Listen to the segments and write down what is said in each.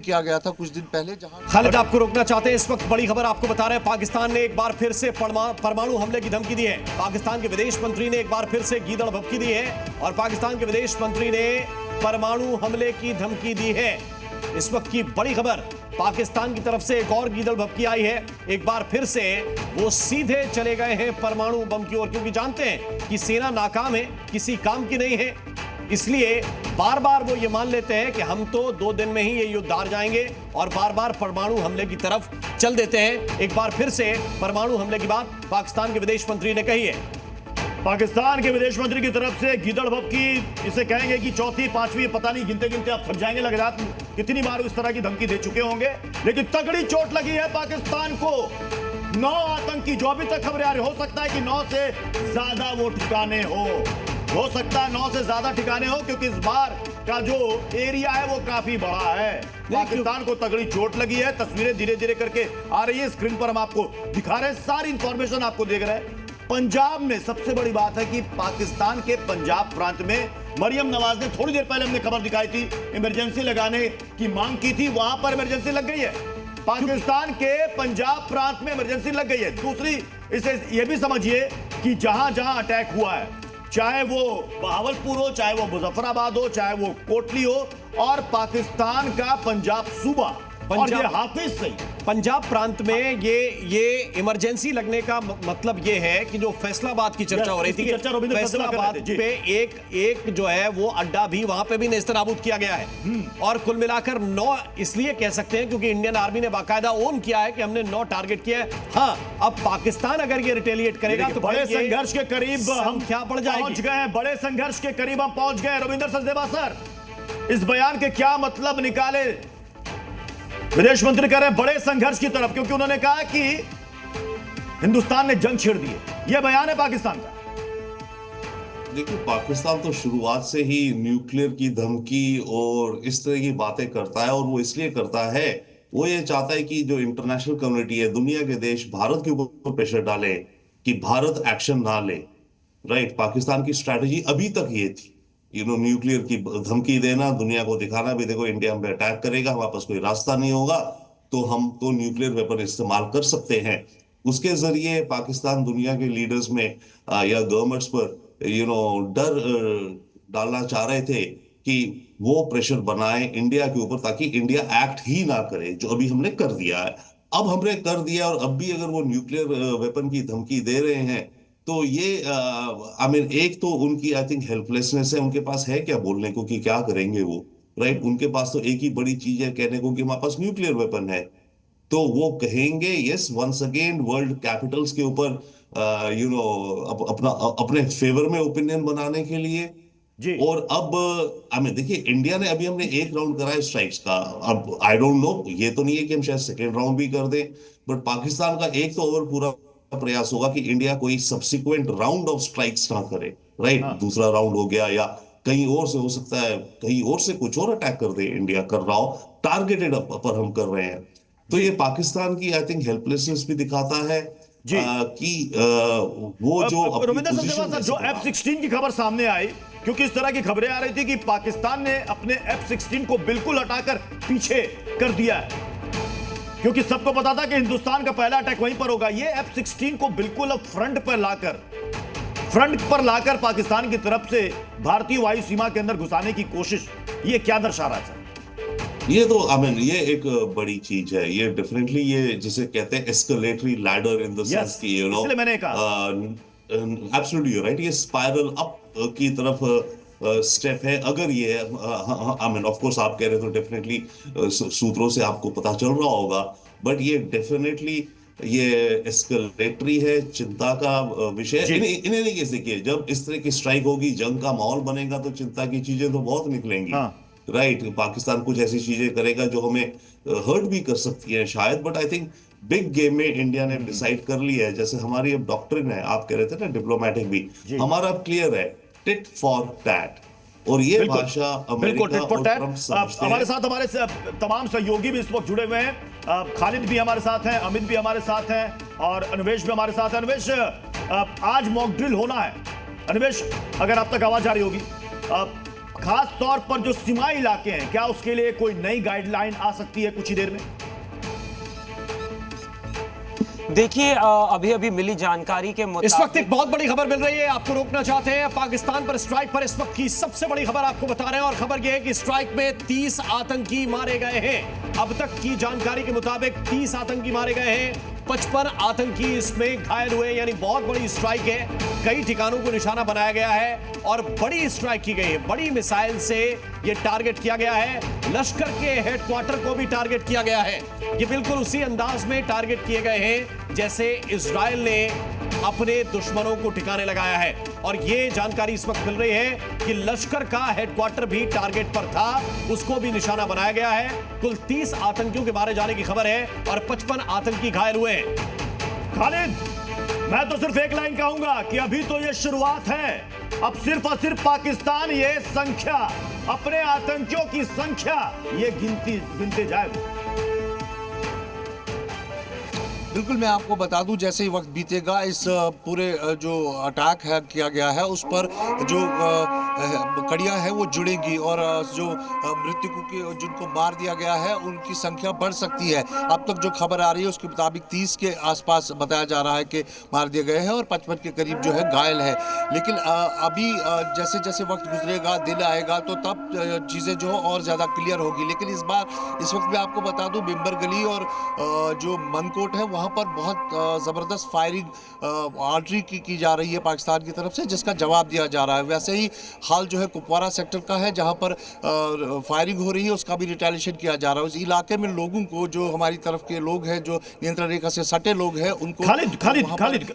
किया गया था कुछ दिन पहले, जहां खालिद आपको रोकना चाहते हैं। इस वक्त बड़ी खबर आपको बता रहे हैं, पाकिस्तान ने एक बार फिर से परमाणु हमले की धमकी दी है। पाकिस्तान के विदेश मंत्री ने एक बार फिर से गीदड़ भभकी दी है और पाकिस्तान के विदेश मंत्री ने परमाणु हमले की धमकी दी है। इस वक्त की बड़ी खबर, पाकिस्तान की तरफ से एक और गीदड़ भभकी आई है। एक बार फिर से वो सीधे चले गए हैं परमाणु बम की ओर, क्योंकि जानते हैं कि सेना नाकाम है, किसी काम की नहीं है। इसलिए बार बार वो ये मान लेते हैं कि हम तो 2 दिन में ही ये युद्ध हार जाएंगे और बार बार परमाणु हमले की तरफ चल देते हैं। एक बार फिर से परमाणु हमले की बात पाकिस्तान के विदेश मंत्री ने कही है। पाकिस्तान के विदेश मंत्री की तरफ से गीदड़ भभकी, इसे कहेंगे कि चौथी पांचवी, पता नहीं गिनते गिनते आप थक जाएंगे, लग रहा कितनी बार इस तरह की धमकी दे चुके होंगे। लेकिन तगड़ी चोट लगी है पाकिस्तान को। 9 आतंकी, जो अभी तक खबरें आ रही, हो सकता है कि 9 से ज्यादा वो ठिकाने हो सकता है 9 से ज्यादा ठिकाने हो, क्योंकि इस बार का जो एरिया है वो काफी बड़ा है। पाकिस्तान को तगड़ी चोट लगी है। तस्वीरें धीरे धीरे करके आ रही है, स्क्रीन पर हम आपको दिखा रहे हैं, सारी इंफॉर्मेशन आपको देख रहे हैं। पंजाब में सबसे बड़ी बात है कि पाकिस्तान के पंजाब प्रांत में मरियम नवाज ने, थोड़ी देर पहले हमने खबर दिखाई थी, इमरजेंसी लगाने की मांग की थी, वहां पर इमरजेंसी लग गई है। पाकिस्तान के पंजाब प्रांत में इमरजेंसी लग गई है। दूसरी, इसे यह भी समझिए कि जहां जहां अटैक हुआ है, चाहे वो बहावलपुर हो, चाहे वो मुजफ्फराबाद हो, चाहे वो कोटली हो, और पाकिस्तान का पंजाब सूबा और ये हाफिज सही पंजाब प्रांत में ये इमरजेंसी लगने का मतलब ये है कि जो फैसलाबाद की चर्चा हो रही थी, फैसलाबाद पे एक जो है वो अड्डा भी, वहां पे भी नेस्तनाबूद किया गया है। और कुल मिलाकर 9 इसलिए कह सकते हैं क्योंकि इंडियन आर्मी ने बाकायदा ओन किया है कि हमने 9 टारगेट किया है। हाँ, अब पाकिस्तान अगर ये रिटेलिएट करेगा तो बड़े संघर्ष के करीब हम क्या पड़ जाएंगे, पहुंच गए हैं। बड़े संघर्ष के करीब हम पहुंच गए। रविंदर सचदेवा सर, इस बयान के क्या मतलब निकाले? विदेश मंत्री कह रहे हैं बड़े संघर्ष की तरफ, क्योंकि उन्होंने कहा कि हिंदुस्तान ने जंग छेड़ दी है। यह बयान है पाकिस्तान का। देखिए, पाकिस्तान तो शुरुआत से ही न्यूक्लियर की धमकी और इस तरह की बातें करता है, और वो इसलिए करता है, वो ये चाहता है कि जो इंटरनेशनल कम्युनिटी है, दुनिया के देश भारत के ऊपर प्रेशर डाले कि भारत एक्शन ना ले। राइट, पाकिस्तान की स्ट्रैटेजी अभी तक ये थी, न्यूक्लियर की धमकी देना, दुनिया को दिखाना भी देखो इंडिया हम पे अटैक करेगा, हमारे पास कोई रास्ता नहीं होगा, तो हम तो न्यूक्लियर वेपन इस्तेमाल कर सकते हैं। उसके जरिए पाकिस्तान दुनिया के लीडर्स में या गवर्नमेंट्स पर डर डालना चाह रहे थे कि वो प्रेशर बनाए इंडिया के ऊपर, ताकि इंडिया एक्ट ही ना करे, जो अभी हमने कर दिया है। अब हमने कर दिया, और अब भी अगर वो न्यूक्लियर वेपन की धमकी दे रहे हैं, तो ये एक तो उनकी आई थिंक हेल्पलेसनेस है। उनके पास है क्या बोलने को कि क्या करेंगे वो? राइट, उनके पास तो एक ही बड़ी चीज है कहने को कि हमारे पास न्यूक्लियर वेपन है, तो वो कहेंगे yes once again world capitals के ऊपर अपने फेवर में ओपिनियन बनाने के लिए जी। और अब देखिए, इंडिया ने अभी हमने 1 राउंड करा है स्ट्राइक्स का। अब आई डोंट नो, ये तो नहीं है कि हम शायद 2nd राउंड भी कर दें, बट पाकिस्तान का एक तो ओवर पूरा प्रयास होगा कि इंडिया कोई सब्सिक्वेंट राउंड ऑफ स्ट्राइक्स ना करे। राइट, दूसरा राउंड हो गया, या कहीं और से हो सकता है, कहीं और से कुछ और अटैक कर दे इंडिया कर रहा हो, टारगेटेड पर हम कर रहे हैं। तो ये पाकिस्तान की आई थिंक हेल्पलेसनेस भी दिखाता है कि वो जो जो F-16 की खबर सामने आई, क्योंकि इस तरह की खबरें आ रही थी कि पाकिस्तान ने अपने F-16 को बिल्कुल हटाकर पीछे कर दिया है, क्योंकि सबको पता था कि हिंदुस्तान का पहला अटैक वहीं पर होगा। ये F-16 को बिल्कुल अब फ्रंट पर लाकर पाकिस्तान की तरफ से भारतीय वायु सीमा के अंदर घुसाने की कोशिश, ये क्या दर्शा रहा है सर? ये तो ये एक बड़ी चीज है। ये डेफिनेटली, ये जिसे कहते हैं escalatory ladder in the sense कि इसलिए मैंने कहा एब्सोल्युटली यू राइट, ये स्पाइरल अप की तरफ स्टेप है। अगर ये ऑफ कोर्स आप कह रहे तो डेफिनेटली सूत्रों से आपको पता चल रहा होगा, बट ये डेफिनेटली ये एस्केलेटरी है, चिंता का विषय। इन एनी केस देखिए, जब इस तरह की स्ट्राइक होगी, जंग का माहौल बनेगा, तो चिंता की चीजें तो बहुत निकलेंगी। राइट, पाकिस्तान कुछ ऐसी चीजें करेगा जो हमें हर्ट भी कर सकती है शायद, but I think big game में इंडिया ने डिसाइड कर लिया है। जैसे हमारी अब डॉक्ट्रिन है, आप कह रहे थे ना, डिप्लोमेटिक भी, हमारा अब क्लियर है, टिट फॉर टैट। और ये भाषा अमेरिका और ट्रंप समझते हैं। हमारे साथ हमारे तमाम सहयोगी भी इस वक्त जुड़े हुए हैं। खालिद भी हमारे साथ हैं, अमित भी हमारे साथ हैं, और अनवेश भी हमारे साथ है। अनवेश, आज मॉक ड्रिल होना है। अनवेश, अगर आप तक आवाज आ रही होगी, खास तौर पर जो सीमाई इलाके हैं, क्या उसके लिए कोई नई गाइडलाइन आ सकती है कुछ ही देर में? देखिए, अभी अभी मिली जानकारी के मुताबिक इस वक्त एक बहुत बड़ी खबर मिल रही है, आपको रोकना चाहते हैं। पाकिस्तान पर स्ट्राइक पर इस वक्त की सबसे बड़ी खबर आपको बता रहे हैं, और खबर यह है कि स्ट्राइक में 30 आतंकी मारे गए हैं। अब तक की जानकारी के मुताबिक 30 आतंकी मारे गए हैं, 55 आतंकी इसमें घायल हुए, यानी बहुत बड़ी स्ट्राइक है। कई ठिकानों को निशाना बनाया गया है और बड़ी स्ट्राइक की गई है। बड़ी मिसाइल से यह टारगेट किया गया है। लश्कर के हेडक्वार्टर को भी टारगेट किया गया है। ये बिल्कुल उसी अंदाज में टारगेट किए गए हैं जैसे इजराइल ने अपने दुश्मनों को ठिकाने लगाया है। और यह जानकारी इस वक्त मिल रही है कि लश्कर का हेडक्वार्टर भी टारगेट पर था, उसको भी निशाना बनाया गया है। कुल 30 आतंकियों के मारे जाने की खबर है और 55 आतंकी घायल हुए हैं। खालिद, मैं तो सिर्फ एक लाइन कहूंगा कि अभी तो ये शुरुआत है। अब सिर्फ और सिर्फ पाकिस्तान ये संख्या, अपने आतंकियों की संख्या ये गिनते जाएगा। बिल्कुल, मैं आपको बता दूं, जैसे ही वक्त बीतेगा इस पूरे जो अटैक है किया गया है उस पर जो कड़ियां हैं वो जुड़ेंगी और जो मृतकों के जिनको मार दिया गया है उनकी संख्या बढ़ सकती है। अब तक जो खबर आ रही है उसके मुताबिक 30 के आसपास बताया जा रहा है कि मार दिए गए हैं और 55 के करीब जो है घायल है। लेकिन अभी जैसे जैसे वक्त गुजरेगा, दिन आएगा तो तब चीज़ें जो और ज़्यादा क्लियर होगी। लेकिन इस वक्त मैं आपको बता दूँ, बिम्बर गली और जो मनकोट है वहाँ पर बहुत ज़बरदस्त फायरिंग आर्टरी की जा रही है पाकिस्तान की तरफ से, जिसका जवाब दिया जा रहा है। वैसे ही हाल जो है कुपवारा सेक्टर का है जहाँ पर फायरिंग हो रही है, उसका भी रिटेलिएशन किया जा रहा है। उस इलाके में लोगों को, जो हमारी तरफ के लोग हैं, जो नियंत्रण रेखा से सटे लोग हैं, उनको खालिद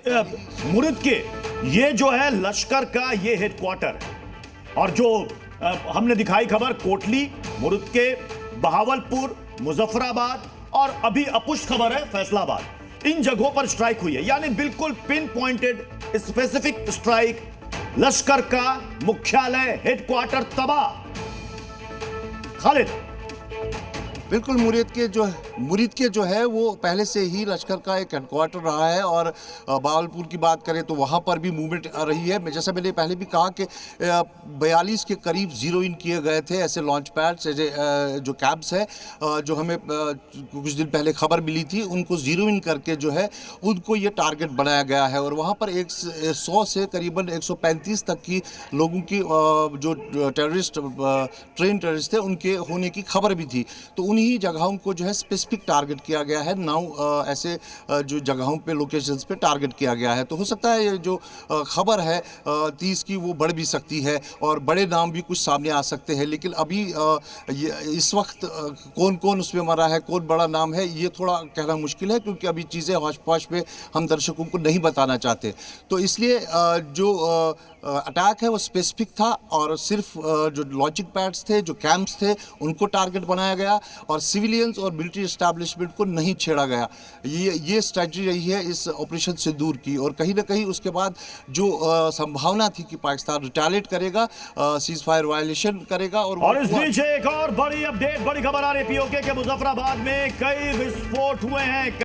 मुरिद के ये जो है लश्कर का ये हेडक्वार्टर, और जो हमने दिखाई खबर कोटली, मुरिद के, बहावलपुर, मुजफ्फराबाद और अभी अपुष्ट खबर है फैसलाबाद, इन जगहों पर स्ट्राइक हुई है। यानी बिल्कुल पिन पॉइंटेड स्पेसिफिक स्ट्राइक, लश्कर का मुख्यालय हेडक्वार्टर तबाह। खालिद, बिल्कुल, मुरीद के जो है वो पहले से ही लश्कर का एक हेडक्वार्टर रहा है। और बावलपुर की बात करें तो वहाँ पर भी मूवमेंट आ रही है। जैसा मैंने पहले भी कहा कि 42 के करीब जीरो इन किए गए थे ऐसे लॉन्च पैड्स, जो कैब्स है, जो हमें कुछ दिन पहले खबर मिली थी, उनको जीरो इन करके जो है उनको ये टारगेट बनाया गया है। और वहाँ पर 100 से करीबन 135 तक की लोगों की जो टेररिस्ट, ट्रेन टेररिस्ट थे, उनके होने की खबर भी थी। तो उन्हीं जगहों को जो है स्पेसिफिक टारगेट किया गया है। नाउ ऐसे जो जगहों पे, लोकेशंस पे टारगेट किया गया है। तो हो सकता है ये जो खबर है 30 की वो बढ़ भी सकती है और बड़े नाम भी कुछ सामने आ सकते हैं। लेकिन अभी इस वक्त कौन कौन उसमें मरा है, कौन बड़ा नाम है, ये थोड़ा कहना मुश्किल है, क्योंकि अभी चीज़ें हौश-पौश में हम दर्शकों को नहीं बताना चाहते। तो इसलिए जो अटैक है वो स्पेसिफिक था और सिर्फ जो लॉन्चिंग पैड्स थे, जो कैंप्स थे, उनको टारगेट बनाया गया और सिविलियंस और मिलिट्री एस्टैब्लिशमेंट को नहीं छेड़ा गया। ये स्ट्रेटजी रही है इस ऑपरेशन सिंदूर की। और कहीं ना कहीं उसके बाद जो संभावना थी कि पाकिस्तान रिटेलिएट करेगा, सीज फायर वायलेशन करेगा। और इस बीच एक और बड़ी अपडेट, बड़ी खबर आ रही है, पीओके के मुजफ्फराबाद में कई विस्फोट हुए हैं।